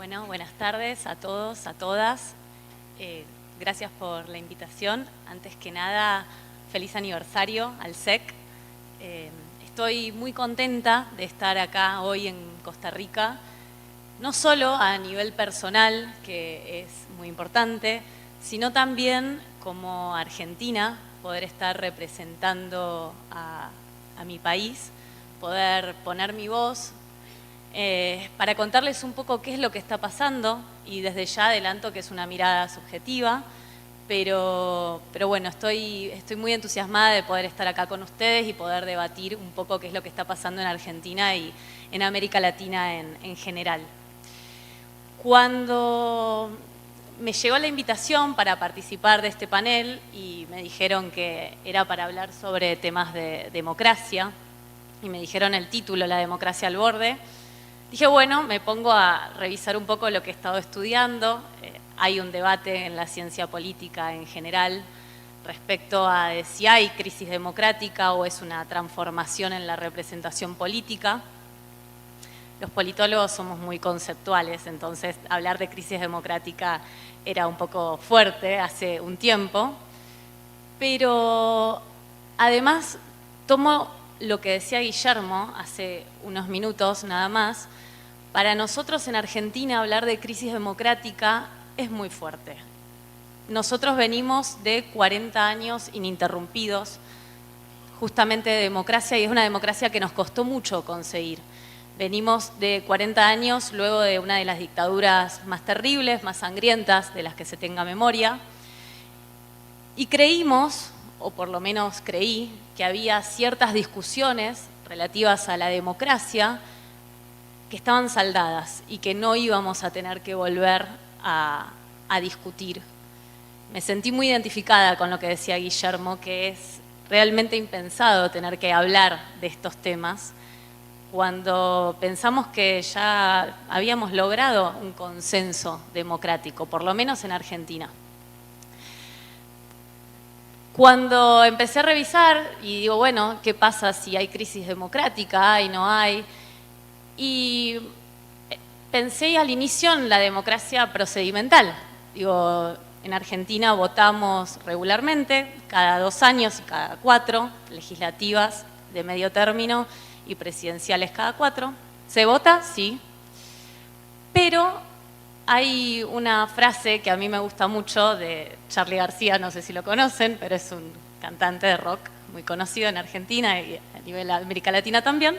Bueno, buenas tardes a todos, a todas. Gracias por la invitación. Antes que nada, feliz aniversario al SEC. Estoy muy contenta de estar acá hoy en Costa Rica, no solo a nivel personal, que es muy importante, sino también como argentina, poder estar representando a mi país, poder poner mi voz, para contarles un poco qué es lo que está pasando, y desde ya adelanto que es una mirada subjetiva, pero bueno, estoy muy entusiasmada de poder estar acá con ustedes y poder debatir un poco qué es lo que está pasando en Argentina y en América Latina en general. Cuando me llegó la invitación para participar de este panel y me dijeron que era para hablar sobre temas de democracia, y me dijeron el título, La democracia al borde, dije, bueno, me pongo a revisar un poco lo que he estado estudiando. Hay un debate en la ciencia política en general respecto a si hay crisis democrática o es una transformación en la representación política. Los politólogos somos muy conceptuales, entonces hablar de crisis democrática era un poco fuerte hace un tiempo. Pero además tomo lo que decía Guillermo hace unos minutos nada más. Para nosotros en Argentina hablar de crisis democrática es muy fuerte. Nosotros venimos de 40 años ininterrumpidos justamente de democracia, y es una democracia que nos costó mucho conseguir. Venimos de 40 años luego de una de las dictaduras más terribles, más sangrientas de las que se tenga memoria, y creímos, o por lo menos creí, que había ciertas discusiones relativas a la democracia que estaban saldadas y que no íbamos a tener que volver a discutir. Me sentí muy identificada con lo que decía Guillermo, que es realmente impensado tener que hablar de estos temas cuando pensamos que ya habíamos logrado un consenso democrático, por lo menos en Argentina. Cuando empecé a revisar y digo, bueno, ¿qué pasa si hay crisis democrática? ¿Hay, no hay? Y pensé al inicio en la democracia procedimental. Digo, en Argentina votamos regularmente, cada 2 años y cada 4, legislativas de medio término y presidenciales cada 4. ¿Se vota? Sí. Pero hay una frase que a mí me gusta mucho de Charly García, no sé si lo conocen, pero es un cantante de rock muy conocido en Argentina y a nivel de América Latina también,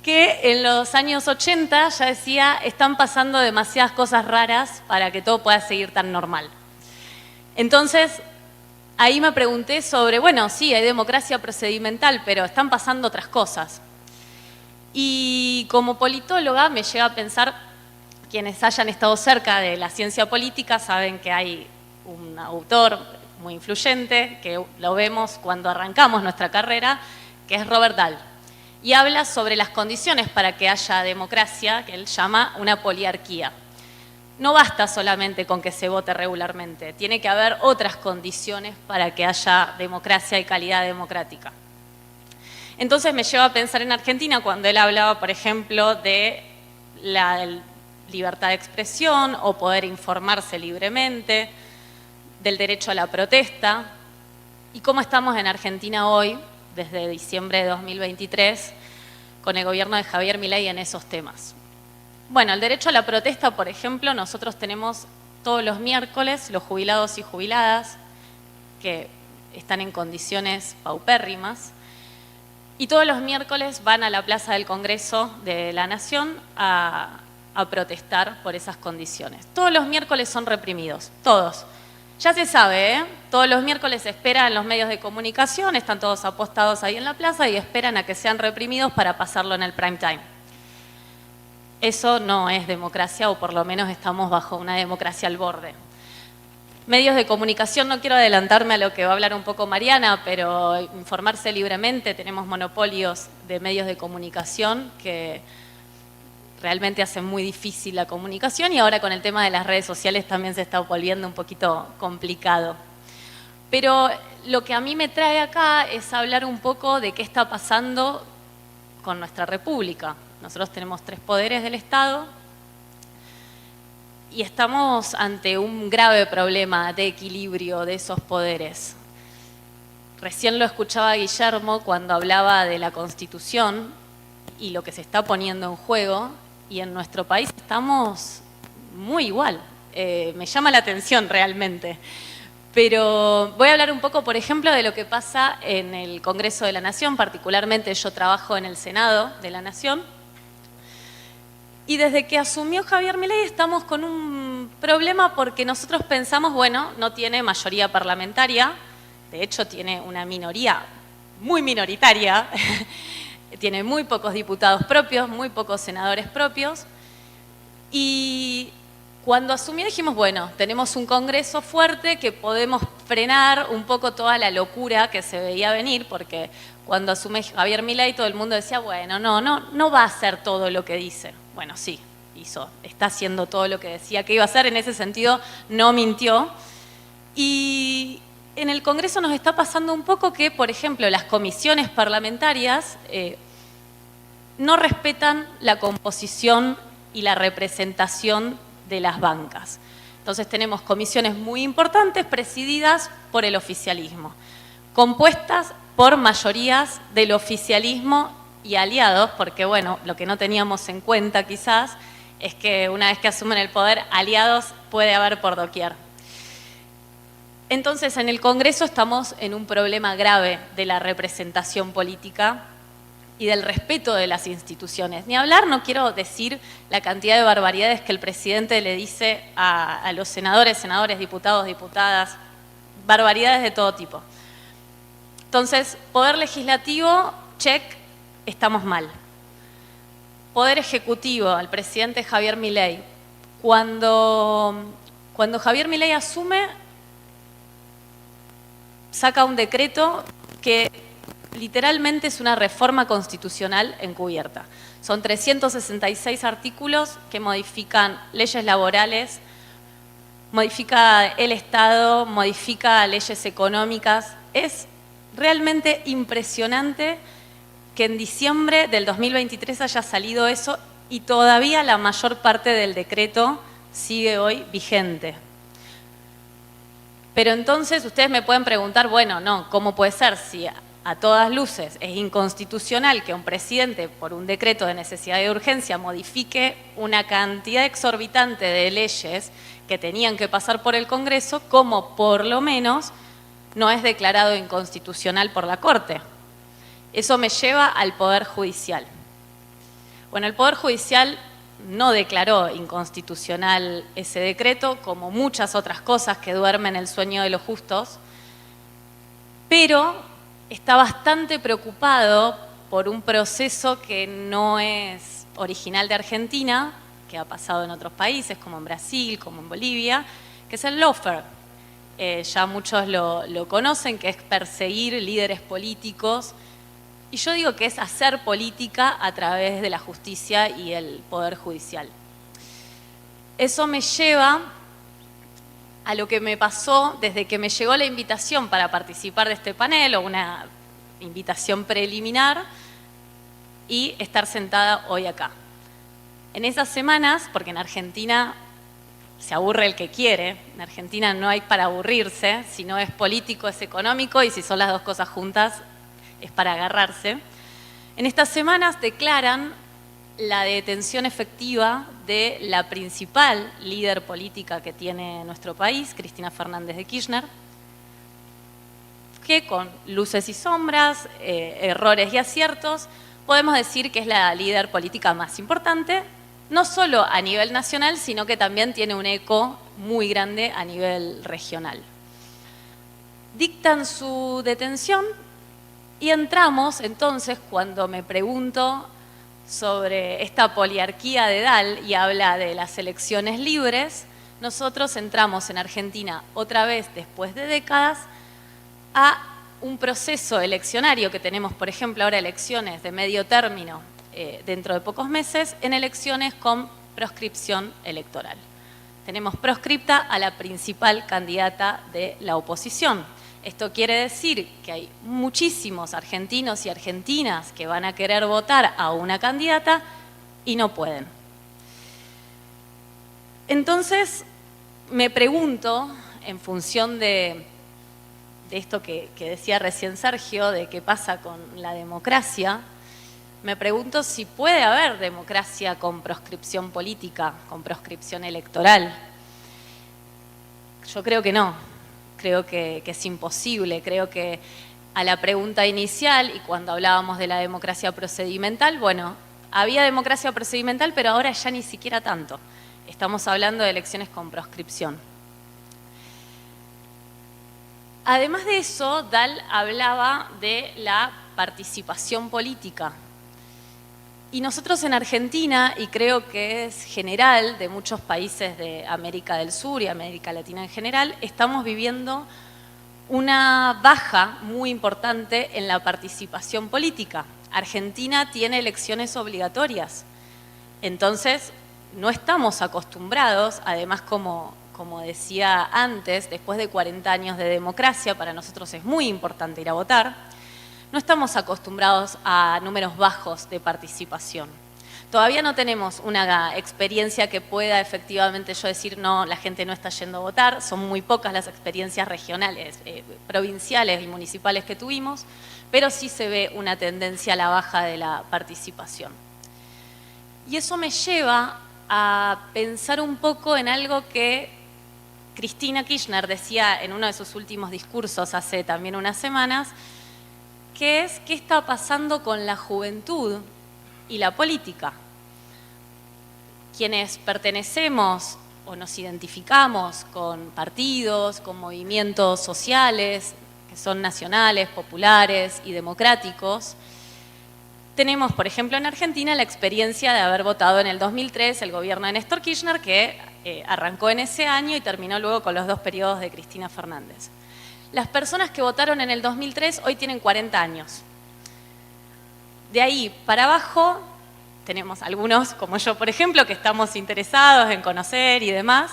que en los años 80 ya decía, están pasando demasiadas cosas raras para que todo pueda seguir tan normal. Entonces, ahí me pregunté sobre, bueno, sí, hay democracia procedimental, pero están pasando otras cosas. Y como politóloga me llega a pensar, quienes hayan estado cerca de la ciencia política saben que hay un autor muy influyente, que lo vemos cuando arrancamos nuestra carrera, que es Robert Dahl. Y habla sobre las condiciones para que haya democracia, que él llama una poliarquía. No basta solamente con que se vote regularmente, tiene que haber otras condiciones para que haya democracia y calidad democrática. Entonces me lleva a pensar en Argentina cuando él hablaba, por ejemplo, de la libertad de expresión o poder informarse libremente, del derecho a la protesta, y cómo estamos en Argentina hoy, desde diciembre de 2023, con el gobierno de Javier Milei en esos temas. Bueno, el derecho a la protesta, por ejemplo, nosotros tenemos todos los miércoles los jubilados y jubiladas que están en condiciones paupérrimas, y todos los miércoles van a la Plaza del Congreso de la Nación a protestar por esas condiciones. Todos los miércoles son reprimidos, todos. Ya se sabe, ¿eh? Todos los miércoles esperan los medios de comunicación, están todos apostados ahí en la plaza y esperan a que sean reprimidos para pasarlo en el prime time. Eso no es democracia, o por lo menos estamos bajo una democracia al borde. Medios de comunicación, no quiero adelantarme a lo que va a hablar un poco Mariana, pero informarse libremente, tenemos monopolios de medios de comunicación que realmente hacen muy difícil la comunicación, y ahora con el tema de las redes sociales también se está volviendo un poquito complicado. Pero lo que a mí me trae acá es hablar un poco de qué está pasando con nuestra república. Nosotros tenemos 3 poderes del Estado, y estamos ante un grave problema de equilibrio de esos poderes. Recién lo escuchaba Guillermo cuando hablaba de la Constitución y lo que se está poniendo en juego, y en nuestro país estamos muy igual. Me llama la atención realmente. Pero voy a hablar un poco, por ejemplo, de lo que pasa en el Congreso de la Nación. Particularmente yo trabajo en el Senado de la Nación. Y desde que asumió Javier Milei estamos con un problema porque nosotros pensamos, bueno, no tiene mayoría parlamentaria, de hecho tiene una minoría muy minoritaria, tiene muy pocos diputados propios, muy pocos senadores propios, y cuando asumió dijimos, bueno, tenemos un Congreso fuerte que podemos frenar un poco toda la locura que se veía venir, porque cuando asume Javier Milei todo el mundo decía, bueno, no va a hacer todo lo que dice. Bueno, sí, está haciendo todo lo que decía que iba a hacer, en ese sentido no mintió. Y en el Congreso nos está pasando un poco que, por ejemplo, las comisiones parlamentarias no respetan la composición y la representación de las bancas. Entonces tenemos comisiones muy importantes presididas por el oficialismo, compuestas por mayorías del oficialismo y aliados, porque bueno, lo que no teníamos en cuenta quizás es que una vez que asumen el poder, aliados puede haber por doquier. Entonces en el Congreso estamos en un problema grave de la representación política y del respeto de las instituciones. Ni hablar, no quiero decir la cantidad de barbaridades que el presidente le dice a los senadores, diputados, diputadas, barbaridades de todo tipo. Entonces, poder legislativo, check, estamos mal. Poder ejecutivo, al presidente Javier Milei. Cuando Javier Milei asume, saca un decreto que literalmente es una reforma constitucional encubierta. Son 366 artículos que modifican leyes laborales, modifica el Estado, modifica leyes económicas. Es realmente impresionante que en diciembre del 2023 haya salido eso y todavía la mayor parte del decreto sigue hoy vigente. Pero entonces ustedes me pueden preguntar, bueno, no, ¿cómo puede ser si a todas luces es inconstitucional que un presidente por un decreto de necesidad de urgencia modifique una cantidad exorbitante de leyes que tenían que pasar por el Congreso, como por lo menos no es declarado inconstitucional por la Corte? Eso me lleva al Poder Judicial. Bueno, el Poder Judicial no declaró inconstitucional ese decreto, como muchas otras cosas que duermen el sueño de los justos, pero está bastante preocupado por un proceso que no es original de Argentina, que ha pasado en otros países, como en Brasil, como en Bolivia, que es el lawfare. Ya muchos lo conocen, que es perseguir líderes políticos. Y yo digo que es hacer política a través de la justicia y el Poder Judicial. Eso me lleva a lo que me pasó desde que me llegó la invitación para participar de este panel, o una invitación preliminar, y estar sentada hoy acá. En esas semanas, porque en Argentina se aburre el que quiere, en Argentina no hay para aburrirse, si no es político es económico, y si son las dos cosas juntas es para agarrarse. En estas semanas declaran la detención efectiva de la principal líder política que tiene nuestro país, Cristina Fernández de Kirchner, que con luces y sombras, errores y aciertos, podemos decir que es la líder política más importante, no solo a nivel nacional, sino que también tiene un eco muy grande a nivel regional. Dictan su detención y entramos entonces, cuando me pregunto sobre esta poliarquía de Dahl y habla de las elecciones libres, nosotros entramos en Argentina otra vez, después de décadas, a un proceso eleccionario que tenemos, por ejemplo, ahora elecciones de medio término dentro de pocos meses, en elecciones con proscripción electoral. Tenemos proscripta a la principal candidata de la oposición. Esto quiere decir que hay muchísimos argentinos y argentinas que van a querer votar a una candidata y no pueden. Entonces, me pregunto, en función de esto que decía recién Sergio, de qué pasa con la democracia, me pregunto si puede haber democracia con proscripción política, con proscripción electoral. Yo creo que no, creo que es imposible, creo que a la pregunta inicial, y cuando hablábamos de la democracia procedimental, bueno, había democracia procedimental, pero ahora ya ni siquiera tanto. Estamos hablando de elecciones con proscripción. Además de eso, Dahl hablaba de la participación política. Y nosotros en Argentina, y creo que es general de muchos países de América del Sur y América Latina en general, estamos viviendo una baja muy importante en la participación política. Argentina tiene elecciones obligatorias. Entonces, no estamos acostumbrados, además como decía antes, después de 40 años de democracia, para nosotros es muy importante ir a votar, no estamos acostumbrados a números bajos de participación. Todavía no tenemos una experiencia que pueda efectivamente yo decir, no, la gente no está yendo a votar, son muy pocas las experiencias regionales, provinciales y municipales que tuvimos, pero sí se ve una tendencia a la baja de la participación. Y eso me lleva a pensar un poco en algo que Cristina Kirchner decía en uno de sus últimos discursos hace también unas semanas, que es qué está pasando con la juventud y la política. Quienes pertenecemos o nos identificamos con partidos, con movimientos sociales, que son nacionales, populares y democráticos, tenemos, por ejemplo, en Argentina la experiencia de haber votado en el 2003 el gobierno de Néstor Kirchner, que arrancó en ese año y terminó luego con los 2 periodos de Cristina Fernández. Las personas que votaron en el 2003 hoy tienen 40 años. De ahí para abajo tenemos algunos, como yo, por ejemplo, que estamos interesados en conocer y demás,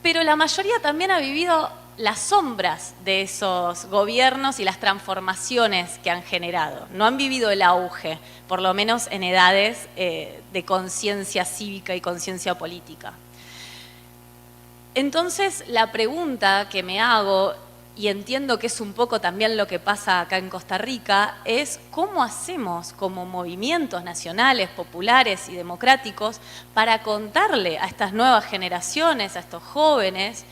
pero la mayoría también ha vivido las sombras de esos gobiernos y las transformaciones que han generado. No han vivido el auge, por lo menos en edades de conciencia cívica y conciencia política. Entonces, la pregunta que me hago, y entiendo que es un poco también lo que pasa acá en Costa Rica, es cómo hacemos como movimientos nacionales, populares y democráticos para contarle a estas nuevas generaciones, a estos jóvenes,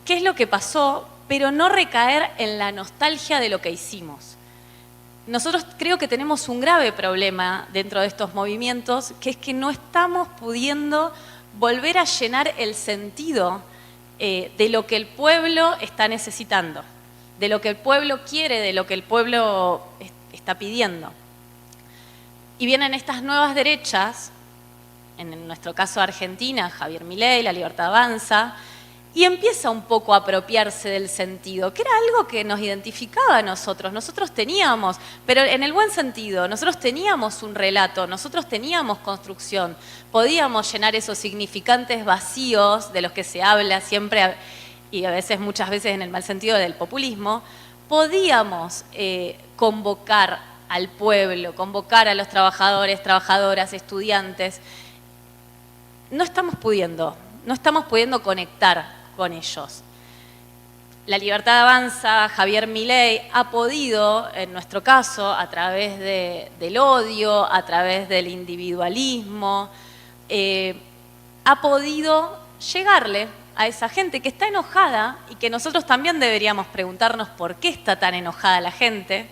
qué es lo que pasó, pero no recaer en la nostalgia de lo que hicimos. Nosotros creo que tenemos un grave problema dentro de estos movimientos, que es que no estamos pudiendo volver a llenar el sentido de lo que el pueblo está necesitando, de lo que el pueblo quiere, de lo que el pueblo está pidiendo. Y vienen estas nuevas derechas, en nuestro caso Argentina, Javier Milei, La Libertad Avanza, y empieza un poco a apropiarse del sentido, que era algo que nos identificaba a nosotros. Nosotros teníamos, pero en el buen sentido, nosotros teníamos un relato, nosotros teníamos construcción, podíamos llenar esos significantes vacíos de los que se habla siempre, y a veces, muchas veces en el mal sentido del populismo, podíamos convocar al pueblo, convocar a los trabajadores, trabajadoras, estudiantes. No estamos pudiendo conectar con ellos. La Libertad Avanza, Javier Milei, ha podido, en nuestro caso, a través del odio, a través del individualismo, ha podido llegarle a esa gente que está enojada y que nosotros también deberíamos preguntarnos por qué está tan enojada la gente.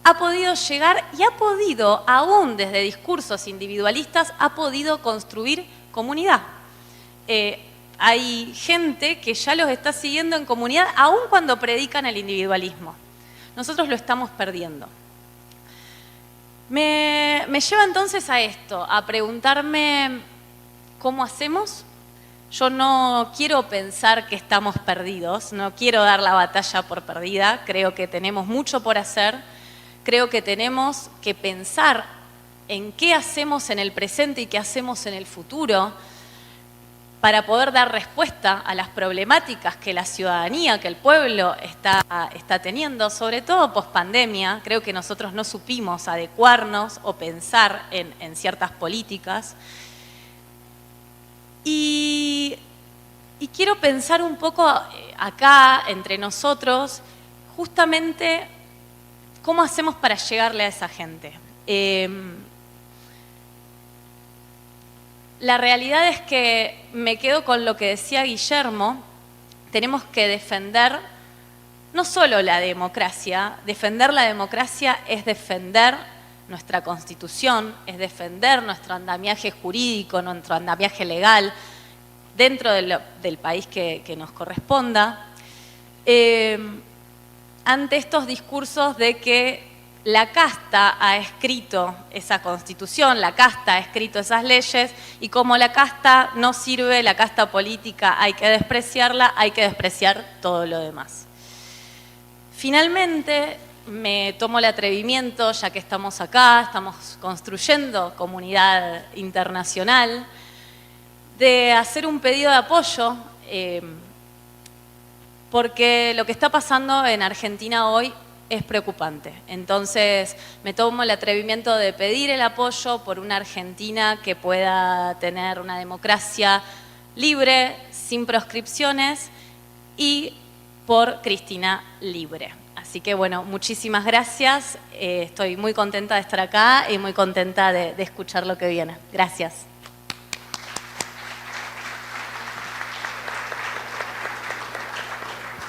Ha podido llegar y ha podido, aún desde discursos individualistas, ha podido construir comunidad. Hay gente que ya los está siguiendo en comunidad, aun cuando predican el individualismo. Nosotros lo estamos perdiendo. Me lleva entonces a esto, a preguntarme ¿cómo hacemos? Yo no quiero pensar que estamos perdidos, no quiero dar la batalla por perdida, creo que tenemos mucho por hacer, creo que tenemos que pensar en qué hacemos en el presente y qué hacemos en el futuro, para poder dar respuesta a las problemáticas que la ciudadanía, que el pueblo está teniendo, sobre todo pospandemia. Creo que nosotros no supimos adecuarnos o pensar en ciertas políticas. Y quiero pensar un poco acá, entre nosotros, justamente cómo hacemos para llegarle a esa gente. La realidad es que me quedo con lo que decía Guillermo, tenemos que defender no solo la democracia, defender la democracia es defender nuestra Constitución, es defender nuestro andamiaje jurídico, nuestro andamiaje legal, dentro del país que nos corresponda, ante estos discursos de que la casta ha escrito esa Constitución, la casta ha escrito esas leyes, y como la casta no sirve, la casta política hay que despreciarla, hay que despreciar todo lo demás. Finalmente, me tomo el atrevimiento, ya que estamos acá, estamos construyendo comunidad internacional, de hacer un pedido de apoyo, porque lo que está pasando en Argentina hoy es preocupante. Entonces, me tomo el atrevimiento de pedir el apoyo por una Argentina que pueda tener una democracia libre, sin proscripciones, y por Cristina libre. Así que, bueno, muchísimas gracias. Estoy muy contenta de estar acá y muy contenta de escuchar lo que viene. Gracias.